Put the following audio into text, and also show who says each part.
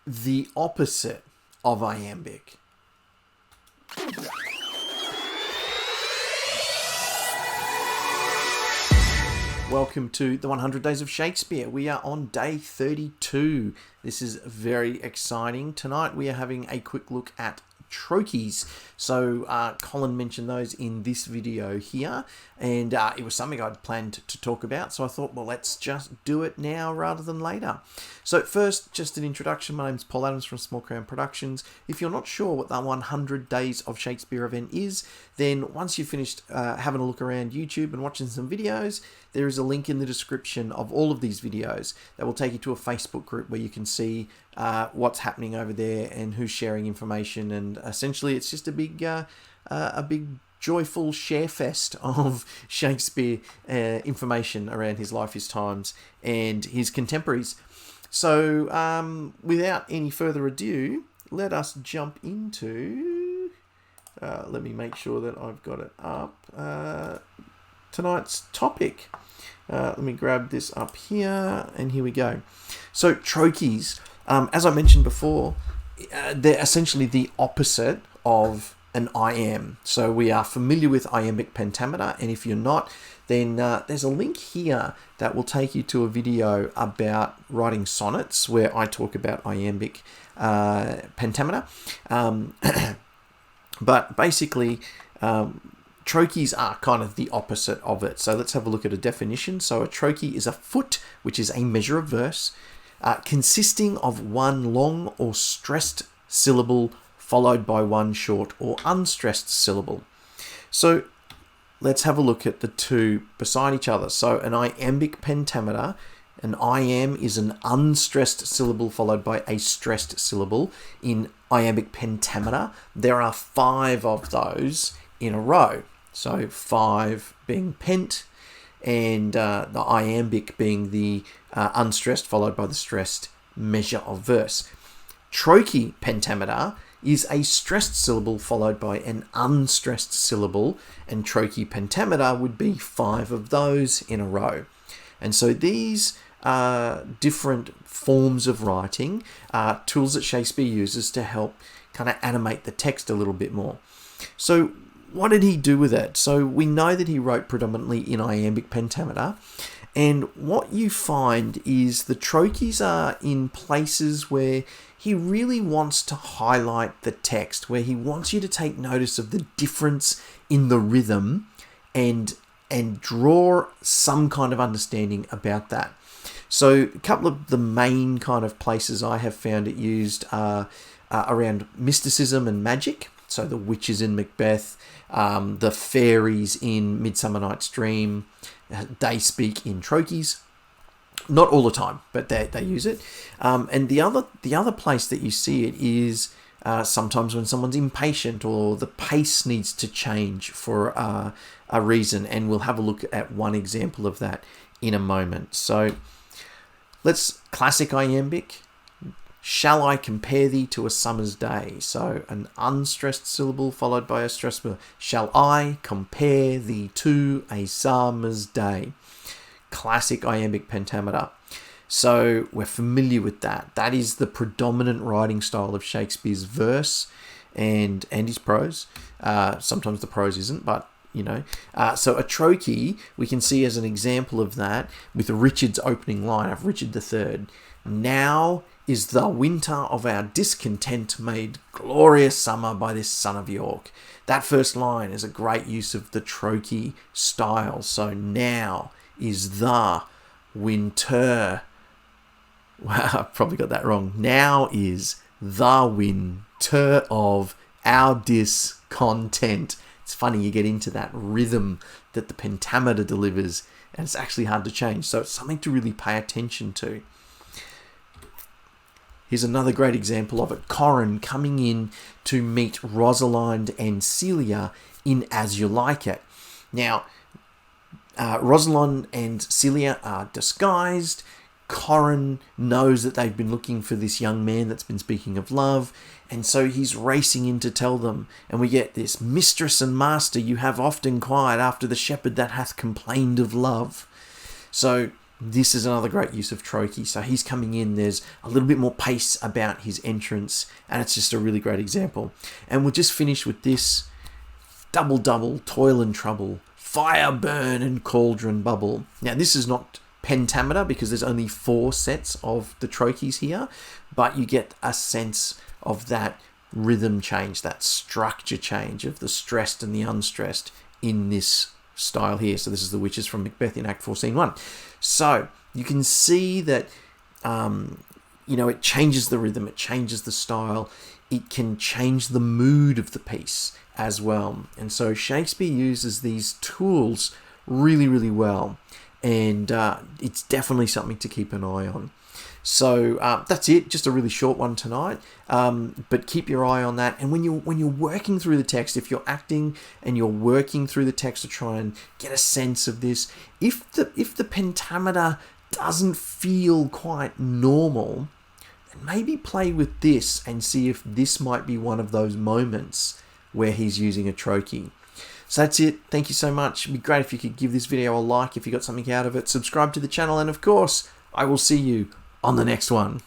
Speaker 1: the opposite of iambic. Welcome to the 100 Days of Shakespeare. We are on day 32. This is very exciting. Tonight we are having a quick look at trochees. So Colin mentioned those in this video here, and it was something I'd planned to talk about, so I thought, well, let's just do it now rather than later. So first, just an introduction. My name's Paul Adams from Small Crown Productions. If you're not sure what the 100 Days of Shakespeare event is, then once you've finished having a look around YouTube and watching some videos, there is a link in the description of all of these videos that will take you to a Facebook group where you can see what's happening over there and who's sharing information, and essentially it's just a big joyful share fest of Shakespeare information around his life, his times, and his contemporaries. So without any further ado, let us jump into, let me make sure that I've got it up, tonight's topic. Let me grab this up here, and here we go. So trochees, as I mentioned before, they're essentially the opposite of an iamb. So we are familiar with iambic pentameter, and if you're not, then there's a link here that will take you to a video about writing sonnets where I talk about iambic pentameter. But basically, trochees are kind of the opposite of it. So let's have a look at a definition. So a trochee is a foot, which is a measure of verse, consisting of one long or stressed syllable followed by one short or unstressed syllable. So let's have a look at the two beside each other. So an iambic pentameter, an iamb is an unstressed syllable followed by a stressed syllable. In iambic pentameter, there are 5 of those in a row. So 5 being pent, and the iambic being the unstressed followed by the stressed measure of verse. Trochee pentameter is a stressed syllable followed by an unstressed syllable, and trochee pentameter would be 5 of those in a row. And so these different forms of writing are tools that Shakespeare uses to help kind of animate the text a little bit more. So what did he do with it? So we know that he wrote predominantly in iambic pentameter, and what you find is the trochees are in places where he really wants to highlight the text, where he wants you to take notice of the difference in the rhythm and draw some kind of understanding about that. So a couple of the main kind of places I have found it used are around mysticism and magic. So the witches in Macbeth, the fairies in Midsummer Night's Dream, they speak in trochees. Not all the time, but they use it. And the other place that you see it is sometimes when someone's impatient or the pace needs to change for a reason. And we'll have a look at one example of that in a moment. So let's classic iambic. Shall I compare thee to a summer's day? So an unstressed syllable followed by a stressed syllable. Shall I compare thee to a summer's day? Classic iambic pentameter. So we're familiar with that. That is the predominant writing style of Shakespeare's verse and his prose. Sometimes the prose isn't, but you know. So a trochee we can see as an example of that with Richard's opening line of Richard III. Now is the winter of our discontent made glorious summer by this son of York. That first line is a great use of the trochee style. So now is the winter. Wow, I probably got that wrong. Now is the winter of our discontent. It's funny, you get into that rhythm that the pentameter delivers, and it's actually hard to change. So it's something to really pay attention to. Here's another great example of it. Corin coming in to meet Rosalind and Celia in As You Like It. Now, Rosalind and Celia are disguised. Corin knows that they've been looking for this young man that's been speaking of love, and so he's racing in to tell them. And we get this, mistress and master, you have oft inquired after the shepherd that hath complained of love. So This is another great use of Trochee. So he's coming in, there's a little bit more pace about his entrance, and it's just a really great example. And we'll just finish with this. Double, double, toil and trouble, fire, burn, and cauldron bubble. Now, this is not pentameter because there's only 4 sets of the trochees here, but you get a sense of that rhythm change, that structure change of the stressed and the unstressed in this style here. So this is the Witches from Macbeth in Act 4, Scene 1. So you can see that, it changes the rhythm, it changes the style, it can change the mood of the piece as well. And so Shakespeare uses these tools really, really well. And it's definitely something to keep an eye on. So that's it, just a really short one tonight. But keep your eye on that. And when you're working through the text, if you're acting and you're working through the text to try and get a sense of this, if the pentameter doesn't feel quite normal, then maybe play with this and see if this might be one of those moments where he's using a trochee. So that's it. Thank you so much. It'd be great if you could give this video a like if you got something out of it. Subscribe to the channel, and of course, I will see you on the next one.